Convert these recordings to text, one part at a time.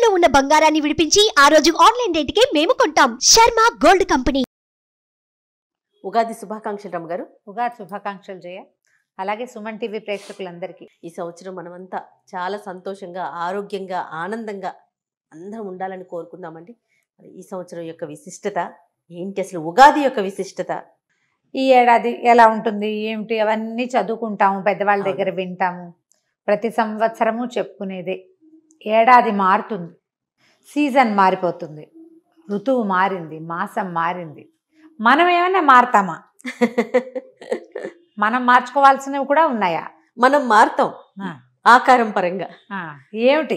తాకట్టులో ఉన్న బంగారాన్ని విడిపించి ఆ రోజు ఆన్లైన్ రేటుకే మేము కొంటాం. Sharma gold company. ఉగాది శుభాకాంక్షలు రమ్మగారు. ఉగాది శుభాకాంక్షలు జయ. అలాగే సుమన్ టీవీ ప్రేక్షకులందరికీ ఈ సంవత్సరం మనమంతా చాలా సంతోషంగా, ఆరోగ్యంగా, ఆనందంగా అందరం ఉండాలని కోరుకుందామండి. మరి ఈ సంవత్సరం యొక్క విశిష్టత ఏంటి, అసలు ఉగాది యొక్క విశిష్టత? ఈ ఏడాది ఎలా ఉంటుంది ఏమిటి అవన్నీ చదువుకుంటాము, పెద్దవాళ్ళ దగ్గర వింటాము. ప్రతి సంవత్సరము చెప్పుకునేదే. ఏడాది మారుతుంది, సీజన్ మారిపోతుంది, ఋతువు మారింది, మాసం మారింది. మనం ఏమైనా మారుతామా? మనం మార్చుకోవాల్సినవి కూడా ఉన్నాయా? మనం మారుతాం ఆకారం పరంగా. ఏమిటి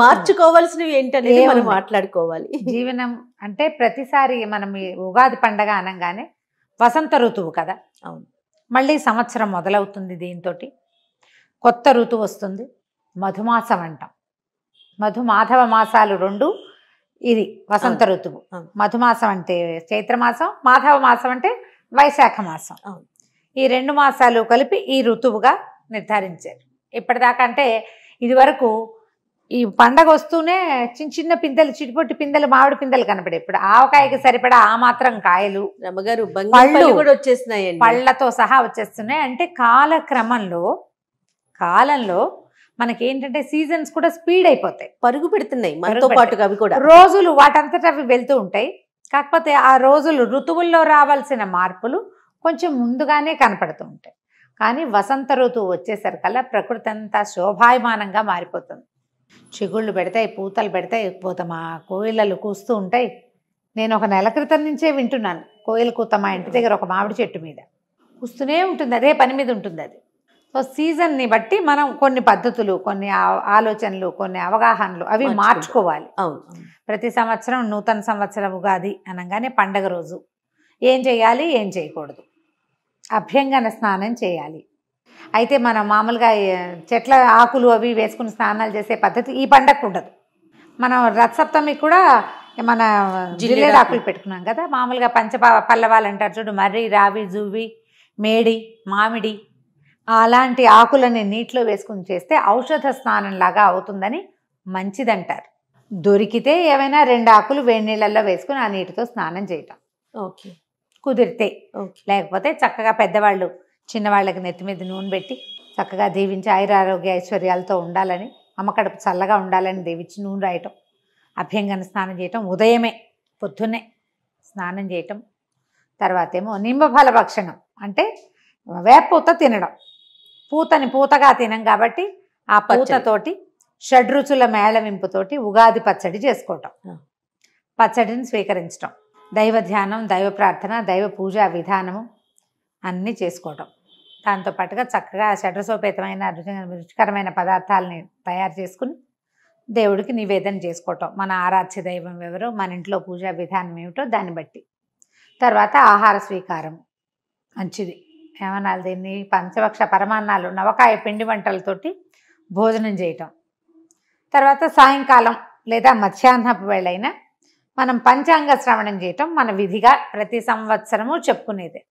మార్చుకోవాల్సినవి ఏంటనేది మనం మాట్లాడుకోవాలి. జీవనం అంటే ప్రతిసారి మనం ఈ ఉగాది పండగ అనగానే వసంత ఋతువు కదా. అవును. మళ్ళీ సంవత్సరం మొదలవుతుంది, దీంతో కొత్త ఋతువు వస్తుంది. మధుమాసం అంటాం. మధుమాధవ మాసాలు రెండు. ఇది వసంత ఋతువు. మధుమాసం అంటే చైత్రమాసం, మాధవ మాసం అంటే వైశాఖ మాసం. ఈ రెండు మాసాలు కలిపి ఈ ఋతువుగా నిర్ధారించారు. ఇప్పటిదాకా అంటే ఇది వరకు ఈ పండగ వస్తూనే చిన్న చిన్న పిందెలు, చిటిపొట్టి పిందెలు, మామిడి పిందెలు కనపడే. ఇప్పుడు ఆవకాయకి సరిపడా ఆ మాత్రం కాయలు, రమ్మగారు పళ్ళు కూడా వచ్చేస్తున్నాయండి, పళ్ళతో సహా వచ్చేస్తున్నాయి. అంటే కాలంలో మనకేంటంటే సీజన్స్ కూడా స్పీడ్ అయిపోతాయి, పరుగు పెడుతున్నాయి మనతో పాటుగా. అవి కూడా రోజులు వాటంతటా అవి వెళ్తూ ఉంటాయి. కాకపోతే ఆ రోజులు ఋతువుల్లో రావాల్సిన మార్పులు కొంచెం ముందుగానే కనపడుతూ ఉంటాయి. కానీ వసంత ఋతువు వచ్చేసరికల్లా ప్రకృతి అంతా శోభాయమానంగా మారిపోతుంది. చిగుళ్ళు పెడతాయి, పూతలు పెడతాయి, మా కోయిలలు కూస్తూ ఉంటాయి. నేను ఒక నెల క్రితం నుంచే వింటున్నాను కోయిల కూత. మా ఇంటి దగ్గర ఒక మామిడి చెట్టు మీద కూస్తూనే ఉంటుంది, అదే పని మీద ఉంటుంది అది. సో సీజన్ని బట్టి మనం కొన్ని పద్ధతులు, కొన్ని ఆలోచనలు, కొన్ని అవగాహనలు అవి మార్చుకోవాలి. ప్రతి సంవత్సరం నూతన సంవత్సరం ఉగాది అనగానే పండగ రోజు ఏం చేయాలి, ఏం చేయకూడదు? అభ్యంగన స్నానం చేయాలి. అయితే మనం మామూలుగా చెట్ల ఆకులు అవి వేసుకుని స్నానాలు చేసే పద్ధతి ఈ పండగకు ఉండదు. మనం రథసప్తమికి కూడా మన జిల్లేడు ఆకులు పెట్టుకున్నాం కదా. మామూలుగా పల్లవాలు అంటారు చూడు, మర్రి, రావి, జూవి, మేడి, మామిడి అలాంటి ఆకులని నీటిలో వేసుకుని చేస్తే ఔషధ స్నానం లాగా అవుతుందని మంచిదంటారు. దొరికితే ఏమైనా 2 ఆకులు వేడి నీళ్ళల్లో వేసుకుని ఆ నీటితో స్నానం చేయటం ఓకే, కుదిరితే. లేకపోతే చక్కగా పెద్దవాళ్ళు చిన్నవాళ్ళకి నెత్తి మీద నూనె పెట్టి చక్కగా దీవించి ఆయురారోగ్య ఐశ్వర్యాలతో ఉండాలని, అమ్మకడుపు చల్లగా ఉండాలని దీవించి నూనె రాయటం, అభ్యంగన స్నానం చేయటం, ఉదయమే పొద్దున్నే స్నానం చేయటం. తర్వాత ఏమో నింబఫల భక్షణం అంటే వేపూత తినడం. పూతని పూతగా తినం కాబట్టి ఆ పూతతోటి షడ్రుచుల మేళవింపుతోటి ఉగాది పచ్చడి చేసుకోవటం, పచ్చడిని స్వీకరించటం, దైవ ధ్యానం, దైవ ప్రార్థన, దైవ పూజా విధానము అన్నీ చేసుకోవటం. దాంతోపాటుగా చక్కగా షడ్రసోపేతమైన రుచికరమైన పదార్థాలని తయారు చేసుకుని దేవుడికి నివేదన చేసుకోవటం. మన ఆరాధ్య దైవం ఎవరో, మన ఇంట్లో పూజా విధానం ఏమిటో దాన్ని బట్టి. తర్వాత ఆహార స్వీకారం మంచిది. ఏమనాలి దీన్ని, పంచభక్ష పరమాన్నాలు, నవకాయ పిండి వంటలతోటి భోజనం చేయటం. తర్వాత సాయంకాలం లేదా మధ్యాహ్నపు వేళైనా మనం పంచాంగ శ్రవణం చేయటం మన విధిగా ప్రతి సంవత్సరము చెప్పుకునేదే.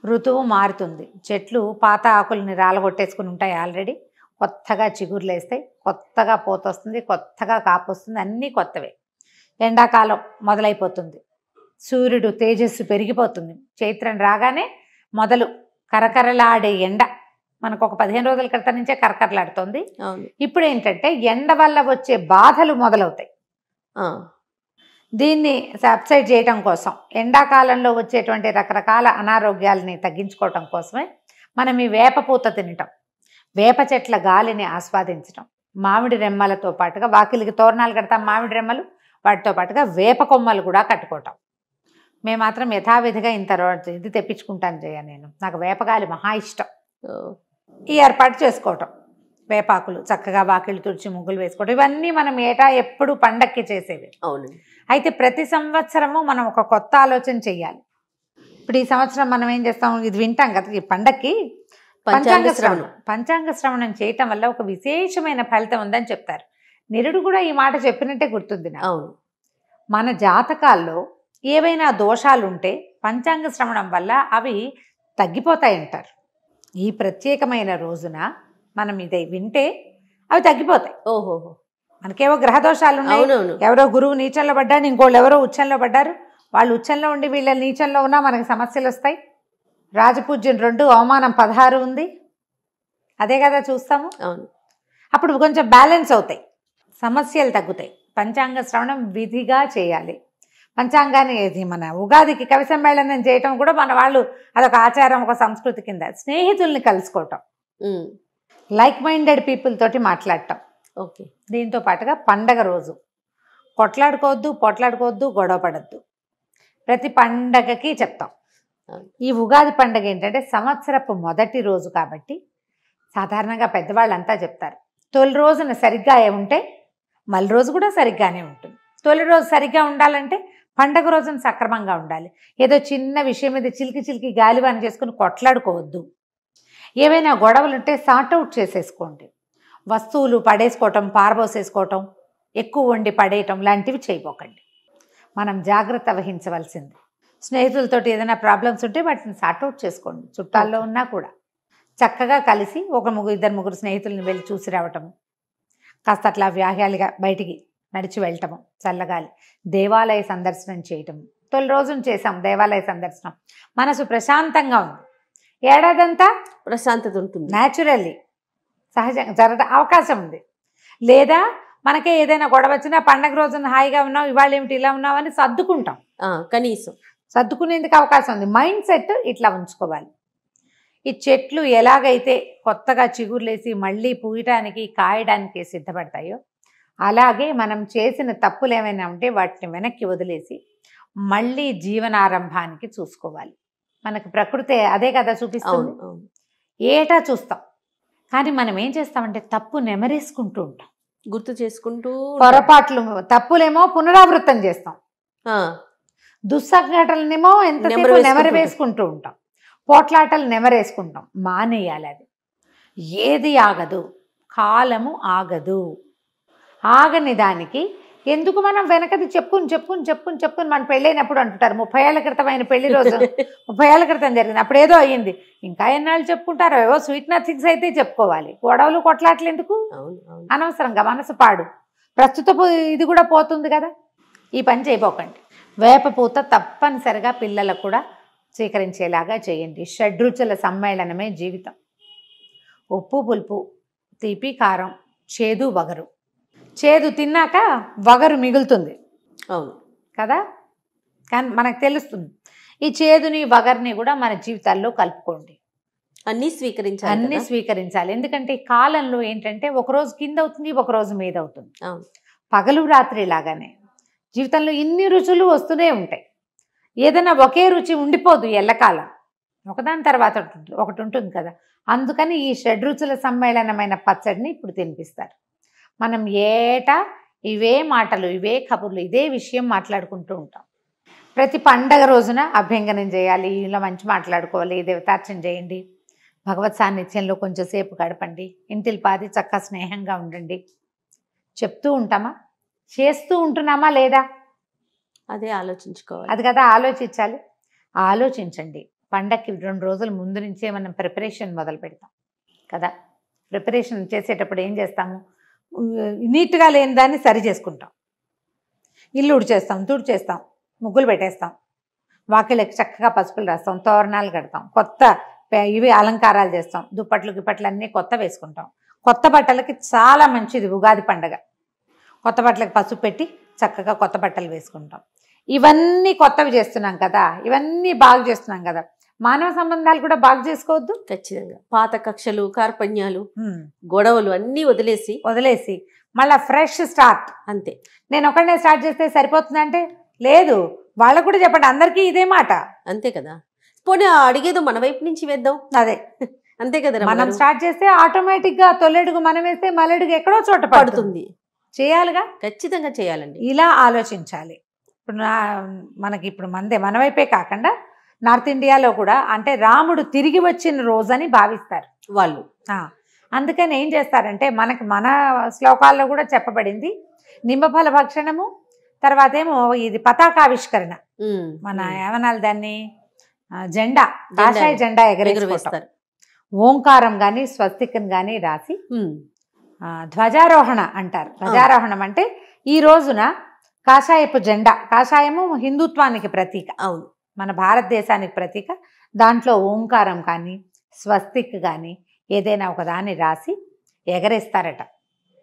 ఋతువు మారుతుంది, చెట్లు పాత ఆకుల్ని రాలగొట్టేసుకుని ఉంటాయి ఆల్రెడీ, కొత్తగా చిగుర్లు వేస్తాయి, కొత్తగా పూత వస్తుంది, కొత్తగా కాపు వస్తుంది, అన్నీ కొత్తవే. ఎండాకాలం మొదలైపోతుంది, సూర్యుడు తేజస్సు పెరిగిపోతుంది. చైత్రం రాగానే మొదలు కరకరలాడే ఎండ మనకు ఒక 15 రోజుల క్రితం నుంచే కరకరలాడుతుంది. ఇప్పుడు ఏంటంటే ఎండ వల్ల వచ్చే బాధలు మొదలవుతాయి. దీన్ని సబ్సైడ్ చేయటం కోసం, ఎండాకాలంలో వచ్చేటువంటి రకరకాల అనారోగ్యాలని తగ్గించుకోవటం కోసమే మనం ఈ వేప పూత తినటం, వేప చెట్ల గాలిని ఆస్వాదించటం, మామిడి రెమ్మలతో పాటుగా వాకిలికి తోరణాలు కడతాం, మామిడి రెమ్మలు, వాటితో పాటుగా వేప కొమ్మలు కూడా కట్టుకోవటం. మేము మాత్రం యథావిధిగా ఇంత ఇది తెప్పించుకుంటాను జయ. నేను నాకు వేపగాలి మహా ఇష్టం. ఈ ఏర్పాటు చేసుకోవటం, వేపాకులు చక్కగా వాకిళ్ళు తుడిచి ముగ్గులు వేసుకోవటం, ఇవన్నీ మనం ఏటా ఎప్పుడు పండక్కి చేసేవి. అవును. అయితే ప్రతి సంవత్సరము మనం ఒక కొత్త ఆలోచన చెయ్యాలి. ఇప్పుడు ఈ సంవత్సరం మనం ఏం చేస్తాం, ఇది వింటాం కదా ఈ పండక్కి, పంచాంగ శ్రవణం చేయటం వల్ల ఒక విశేషమైన ఫలితం ఉందని చెప్తారు. నిరుడు కూడా ఈ మాట చెప్పినట్టే గుర్తుంది నాకు. అవును. మన జాతకాల్లో ఏవైనా దోషాలు ఉంటే పంచాంగ శ్రవణం వల్ల అవి తగ్గిపోతాయంటారు. ఈ ప్రత్యేకమైన రోజున మనం ఇది వింటే అవి తగ్గిపోతాయి. ఓహోహో. మనకేవో గ్రహదోషాలు ఉన్నాయి, అవునవును. ఎవరో గురువు నీచంలో పడ్డారు, ఇంకోళ్ళు ఎవరో ఉచ్చంలో పడ్డారు, వాళ్ళు ఉచ్చంలో ఉండి వీళ్ళ నీచంలో ఉన్నా మనకి సమస్యలు వస్తాయి. రాజపూజ్యం 2 అవమానం 16 ఉంది, అదే కదా చూస్తాము. అవును. అప్పుడు కొంచెం బ్యాలెన్స్ అవుతాయి, సమస్యలు తగ్గుతాయి. పంచాంగ శ్రవణం విధిగా చేయాలి. పంచాంగాన్ని ఇది మన ఉగాదికి కవి సమ్మేళనం చేయటం కూడా మన వాళ్ళు అదొక ఆచారం, ఒక సంస్కృతి కింద. స్నేహితుల్ని కలుసుకోవటం, లైక్ మైండెడ్ పీపుల్ తోటి మాట్లాడటం. ఓకే. దీంతో పాటుగా పండగ రోజు పొట్లాడుకోవద్దు, గొడవ పడద్దు. ప్రతి పండగకి చెప్తాం. ఈ ఉగాది పండగ ఏంటంటే సంవత్సరపు మొదటి రోజు కాబట్టి సాధారణంగా పెద్దవాళ్ళంతా చెప్తారు, తొలి రోజున సరిగ్గా ఉంటే మళ్ళీ రోజు కూడా సరిగ్గానే ఉంటుంది. తొలి రోజు సరిగ్గా ఉండాలంటే పండగ రోజున సక్రమంగా ఉండాలి. ఏదో చిన్న విషయం మీద చిలికి గాలివాన చేసుకుని కొట్లాడుకోవద్దు. ఏవైనా గొడవలు ఉంటే సార్ట్అవుట్ చేసేసుకోండి. వస్తువులు పడేసుకోవటం, పారబోసేసుకోవటం, ఎక్కువ వండి పడేయటం లాంటివి చేయబోకండి. మనం జాగ్రత్త వహించవలసింది. స్నేహితులతోటి ఏదైనా ప్రాబ్లమ్స్ ఉంటే వాటిని సార్ట్అవుట్ చేసుకోండి. చుట్టాల్లో ఉన్నా కూడా చక్కగా కలిసి ఒక ఇద్దరు ముగ్గురు స్నేహితులను వెళ్ళి చూసి రావటము, కాస్త అట్లా వ్యాహ్యాలుగా బయటికి నడిచి వెళ్ళటము, చల్లగాలి, దేవాలయ సందర్శనం చేయటము. తొలి రోజున చేసాం దేవాలయ సందర్శనం, మనసు ప్రశాంతంగా ఉంది. ఏడాదంతా ప్రశాంతత ఉంటుంది, న్యాచురల్లీ సహజంగా జరగ అవకాశం ఉంది. లేదా మనకే ఏదైనా గొడవ వచ్చినా పండగ రోజున హాయిగా ఉన్నాం, ఇవాళ ఏమిటి ఇలా ఉన్నాం అని సర్దుకుంటాం. కనీసం సర్దుకునేందుకు అవకాశం ఉంది. మైండ్ సెట్ ఇట్లా ఉంచుకోవాలి. ఈ చెట్లు ఎలాగైతే కొత్తగా చిగురులేసి మళ్ళీ పూయటానికి కాయడానికి సిద్ధపడతాయో అలాగే మనం చేసిన తప్పులు ఏమైనా ఉంటే వాటిని వెనక్కి వదిలేసి మళ్ళీ జీవనారంభానికి చూసుకోవాలి. మనకు ప్రకృతి అదే కదా చూపిస్తుంది. ఏటా చూస్తాం, కానీ మనం ఏం చేస్తామంటే తప్పు నెమరేసుకుంటూ ఉంటాం, గుర్తు చేసుకుంటూ. పొరపాట్లు తప్పులేమో పునరావృతం చేస్తాం, దుస్సంఘటనలేమో ఎంతసేపు నెమరు వేసుకుంటూ ఉంటాం, పోట్లాటలు నెమరేసుకుంటాం. మానేయాలి. అది ఏది ఆగదు, కాలము ఆగదు. ఆగని దానికి ఎందుకు మనం వెనకది చెప్పుకుని మన పెళ్ళైనప్పుడు అంటుంటారు 30 ఏళ్ల క్రితమైన పెళ్లి రోజు 30 ఏళ్ల క్రితం జరిగింది, అప్పుడు ఏదో అయ్యింది, ఇంకా ఎన్నాళ్ళు చెప్పుకుంటారో. ఏవో స్వీట్ నథింగ్స్ అయితే చెప్పుకోవాలి, గొడవలు కొట్లాట్లు ఎందుకు అనవసరంగా, మనసు పాడు. ప్రస్తుతపు ఇది కూడా పోతుంది కదా. ఈ పని చేయబోకండి. వేపపూత తప్పనిసరిగా పిల్లలకు కూడా స్వీకరించేలాగా చేయండి. షడ్రుచుల సమ్మేళనమే జీవితం. ఉప్పు పులుపు, తీపి కారం, చేదు వగరు. చేదు తిన్నాక వగరు మిగులుతుంది, అవును కదా. కానీ మనకు తెలుస్తుంది. ఈ చేదుని వగర్ని కూడా మన జీవితాల్లో కలుపుకోండి. అన్నీ స్వీకరించాలి. ఎందుకంటే ఈ కాలంలో ఏంటంటే ఒకరోజు కింద అవుతుంది, ఒకరోజు మీద అవుతుంది. పగలు రాత్రి లాగానే జీవితంలో ఇన్ని రుచులు వస్తూనే ఉంటాయి. ఏదైనా ఒకే రుచి ఉండిపోదు ఎల్లకాలం, ఒకదాని తర్వాత ఒకటి ఉంటుంది కదా. అందుకని ఈ షడ్రుచుల సమ్మేళనమైన పచ్చడిని ఇప్పుడు తినిపిస్తారు. మనం ఏటా ఇవే మాటలు, ఇవే కబుర్లు, ఇదే విషయం మాట్లాడుకుంటూ ఉంటాం. ప్రతి పండగ రోజున అభ్యంగనం చేయాలి, ఇలా మంచి మాట్లాడుకోవాలి, దేవతార్చన చేయండి, భగవత్ సాన్నిధ్యంలో కొంచెంసేపు గడపండి, ఇంటిల్పాది చక్కగా స్నేహంగా ఉండండి. చెప్తూ ఉంటామా, చేస్తూ ఉంటున్నామా లేదా, అదే ఆలోచించుకోవాలి. అది కదా ఆలోచించాలి. ఆలోచించండి. పండగకి 2 రోజుల ముందు నుంచే మనం ప్రిపరేషన్ మొదలు పెడతాం కదా. ప్రిపరేషన్ చేసేటప్పుడు ఏం చేస్తాము, నీట్గా లేని దాన్ని సరి చేసుకుంటాం. ఇల్లు ఉడిచేస్తాం, తుడిచేస్తాం, ముగ్గులు పెట్టేస్తాం, వాకిళ్ళకి చక్కగా పసుపులు రాస్తాం, తోరణాలు కడతాం, కొత్త ఇవి అలంకారాలు చేస్తాం, దుప్పట్లు గిప్పట్లు అన్నీ కొత్త వేసుకుంటాం. కొత్త బట్టలకి చాలా మంచిది ఉగాది పండగ. కొత్త బట్టలకి పసుపు పెట్టి చక్కగా కొత్త బట్టలు వేసుకుంటాం. ఇవన్నీ కొత్తవి చేస్తున్నాం కదా, ఇవన్నీ బాగు చేస్తున్నాం కదా. మానవ సంబంధాలు కూడా బాగు చేసుకోవద్దు. ఖచ్చితంగా పాత కక్షలు, కార్పణ్యాలు, గొడవలు అన్నీ వదిలేసి మళ్ళీ ఫ్రెష్ స్టార్ట్. అంతే. నేను ఒకనే స్టార్ట్ చేస్తే సరిపోతుందంటే లేదు, వాళ్ళకు కూడా చెప్పండి. అందరికీ ఇదే మాట. అంతే కదా. పోనీ అడిగేదో మన వైపు నుంచి వేద్దాం. అదే అంతే కదా. మనం స్టార్ట్ చేస్తే ఆటోమేటిక్గా తొలెడుగు మనం వేస్తే మలెడుగు ఎక్కడో చోట పడుతుంది. చేయాలిగా, ఖచ్చితంగా చేయాలండి. ఇలా ఆలోచించాలి. ఇప్పుడు మనకి ఇప్పుడు మన వైపే కాకుండా నార్త్ ఇండియాలో కూడా అంటే రాముడు తిరిగి వచ్చిన రోజని భావిస్తారు వాళ్ళు. అందుకని ఏం చేస్తారంటే మనకి మన శ్లోకాల్లో కూడా చెప్పబడింది నింబఫల భక్షణము, తర్వాత ఏమో ఇది పతాకావిష్కరణ. మన ఏమనాలి దాన్ని, జెండా, కాషాయ జెండా ఎగరేస్తారు. ఓంకారం కానీ స్వస్తికం కానీ రాసి ధ్వజారోహణ అంటారు. ధ్వజారోహణం అంటే ఈ రోజున కాషాయపు జెండా, కాషాయము హిందుత్వానికి ప్రతీక, అవును, మన భారతదేశానికి ప్రతీక. దాంట్లో ఓంకారం కానీ స్వస్తిక్ కానీ ఏదైనా ఒకదాన్ని రాసి ఎగరేస్తారట.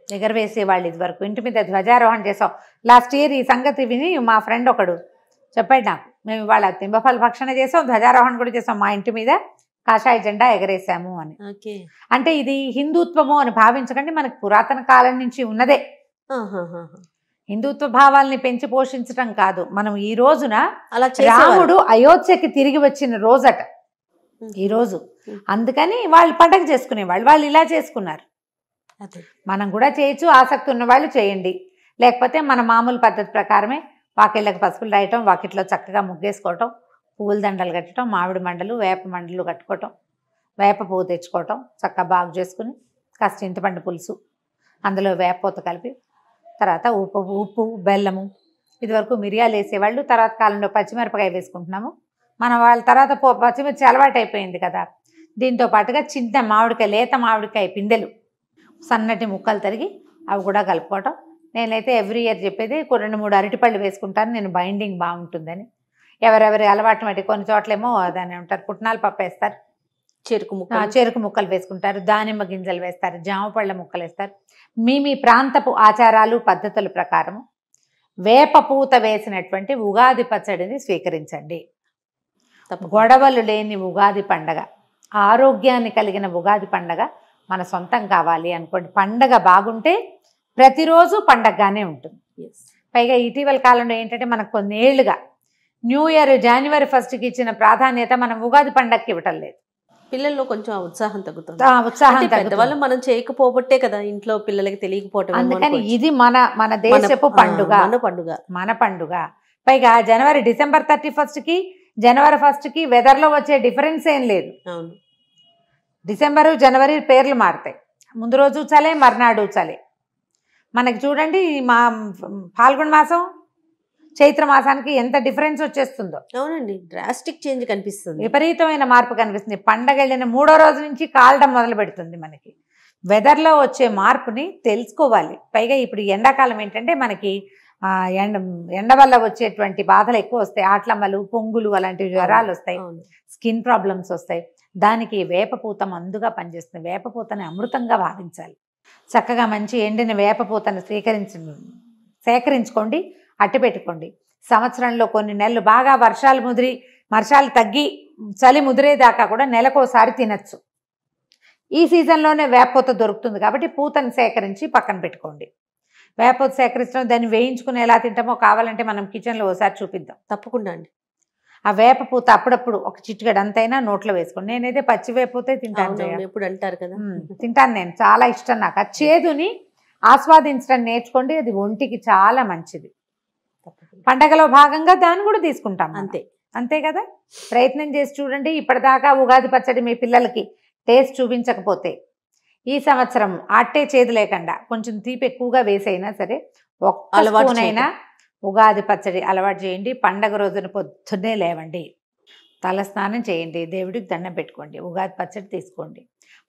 ఎగరవేసే వాళ్ళు ఇదివరకు ఇంటి మీద ధ్వజారోహణ చేసాం. లాస్ట్ ఇయర్ ఈ సంగతి విని మా ఫ్రెండ్ ఒకడు చెప్పాడు నాకు, మేము ఇవాళ తింబఫల భక్షణ చేసాం, ధ్వజారోహణ కూడా చేసాం, మా ఇంటి మీద కాషాయ జెండా ఎగరేసాము అని. అంటే ఇది హిందుత్వము అని భావించకండి, మనకు పురాతన కాలం నుంచి ఉన్నదే. హిందుత్వ భావాల్ని పెంచి పోషించడం కాదు. మనం ఈ రోజున అలా రాముడు అయోధ్యకి తిరిగి వచ్చిన రోజట ఈ రోజు, అందుకని వాళ్ళు పండగ చేసుకునేవాళ్ళు, వాళ్ళు ఇలా చేసుకున్నారు. మనం కూడా చేయొచ్చు, ఆసక్తి ఉన్న వాళ్ళు చేయండి. లేకపోతే మన మామూలు పద్ధతి ప్రకారమే వాకిళ్ళకి పసుపులు రాయటం, వాకిట్లో చక్కగా ముగ్గేసుకోవటం, పువ్వుల దండలు కట్టడం, మామిడి మండలు వేప మండలు కట్టుకోవటం, వేప పువ్వు తెచ్చుకోవటం, చక్కగా బాగు చేసుకుని కాస్త చింతపండు పులుసు, అందులో వేప పూత కలిపి, తర్వాత ఉప్పు బెల్లము, ఇదివరకు మిరియాలు వేసేవాళ్ళు, తర్వాత కాలంలో పచ్చిమిరపకాయ వేసుకుంటున్నాము మనం. వాళ్ళ తర్వాత పచ్చిమిర్చి అలవాటు అయిపోయింది కదా. దీంతో పాటుగా చిన్న మామిడికాయ, లేత మామిడికాయ పిందెలు సన్నటి ముక్కలు తరిగి అవి కూడా కలుపుకోవటం. నేనైతే ఎవ్రీ ఇయర్ చెప్పేది 2-3 అరటిపళ్ళు వేసుకుంటాను, నేను బైండింగ్ బాగుంటుందని. ఎవరెవరి అలవాటు మట్టి, కొన్ని చోట్లేమో దాన్ని ఉంటారు పుట్నాల పప్పు వేస్తారు, చెరుకు ముక్కలు వేసుకుంటారు, దానిమ్మ గింజలు వేస్తారు, జామ పళ్ళ ముక్కలు వేస్తారు. మీ ప్రాంతపు ఆచారాలు పద్ధతుల ప్రకారం వేప పూత వేసినటువంటి ఉగాది పచ్చడిని స్వీకరించండి. గొడవలు లేని ఉగాది పండగ, ఆరోగ్యాన్ని కలిగిన ఉగాది పండగ మన సొంతం కావాలి అనుకోండి. పండగ బాగుంటే ప్రతిరోజు పండగగానే ఉంటుంది. పైగా ఇటీవల కాలంలో ఏంటంటే మనకు కొన్నేళ్లుగా న్యూ ఇయర్ January 1st ఇచ్చిన ప్రాధాన్యత మనం ఉగాది పండగకి ఇవ్వటం లేదు. పిల్లల్లో కొంచెం ఉత్సాహం తగ్గుతుంది. పెద్దవాళ్ళు మనం చేయకపోబట్టే కదా ఇంట్లో పిల్లలకి తెలియకపోవటం. అందుకని ఇది మన దేశపు పండుగ, మన పండుగ. పైగా December 31st January 1st వెదర్లో వచ్చే డిఫరెన్స్ ఏం లేదు. డిసెంబరు జనవరి పేర్లు మారుతాయి, ముందు రోజు చలే మర్నాడు చలే. మనకి చూడండి మా ఫాల్గుణ మాసం చైత్ర మాసానికి ఎంత డిఫరెన్స్ వచ్చేస్తుందో. అవునండి, డ్రాస్టిక్ చేంజ్ కనిపిస్తుంది, విపరీతమైన మార్పు కనిపిస్తుంది. పండగ వెళ్ళిన 3వ రోజు నుంచి కాలడం మొదలు పెడుతుంది. మనకి వెదర్లో వచ్చే మార్పుని తెలుసుకోవాలి. పైగా ఇప్పుడు ఎండాకాలం ఏంటంటే మనకి ఎండ వల్ల వచ్చేటువంటి బాధలు ఎక్కువ వస్తాయి, ఆట్లమ్మలు, పొంగులు, అలాంటి జ్వరాలు వస్తాయి, స్కిన్ ప్రాబ్లమ్స్ వస్తాయి. దానికి వేపపూత మందుగా పనిచేస్తుంది. వేపపూతని అమృతంగా భావించాలి. చక్కగా మంచి ఎండిన వేపపూతను సేకరించుకోండి, అట్టి పెట్టుకోండి. సంవత్సరంలో కొన్ని నెలలు బాగా వర్షాలు తగ్గి చలి ముదిరేదాకా కూడా నెలకోసారి తినచ్చు. ఈ సీజన్లోనే వేపపూత దొరుకుతుంది కాబట్టి పూతను సేకరించి పక్కన పెట్టుకోండి. వేపపూత సేకరించడం, దాన్ని వేయించుకుని ఎలా తింటామో కావాలంటే మనం కిచెన్లో ఒకసారి చూపిద్దాం. తప్పకుండా అండి. ఆ వేపపూత అప్పుడప్పుడు ఒక చిటికెడు అంతైనా నోట్లో వేసుకోండి. నేనైతే పచ్చి వేపపూతే తింటాను. ఎప్పుడు అంటారు కదా, తింటాను నేను, చాలా ఇష్టం నాకు. ఆ చేదుని ఆస్వాదించడం నేర్చుకోండి, అది ఒంటికి చాలా మంచిది. పండగలో భాగంగా దాన్ని కూడా తీసుకుంటాం. అంతే కదా, ప్రయత్నం చేసి చూడండి. ఇప్పటిదాకా ఉగాది పచ్చడి మీ పిల్లలకి టేస్ట్ చూపించకపోతే ఈ సంవత్సరం అట్టే చేదు లేకుండా కొంచెం తీపి ఎక్కువగా వేసైనా సరే ఒక్క స్పూనైనా ఉగాది పచ్చడి అలవాటు చేయండి. పండగ రోజున పొద్దున్నే లేవండి, తల స్నానం చేయండి, దేవుడికి దండం పెట్టుకోండి, ఉగాది పచ్చడి తీసుకోండి.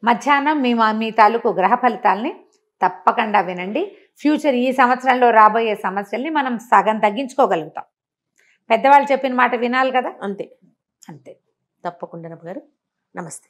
మధ్యాహ్నం మీ తాలూకు గ్రహ ఫలితాలని తప్పకుండా వినండి. ఫ్యూచర్ ఈ సంవత్సరంలో రాబోయే సమస్యల్ని మనం సగం తగ్గించుకోగలుగుతాం. పెద్దవాళ్ళు చెప్పిన మాట వినాలి కదా. అంతే. తప్పకుండా గారు. నమస్తే.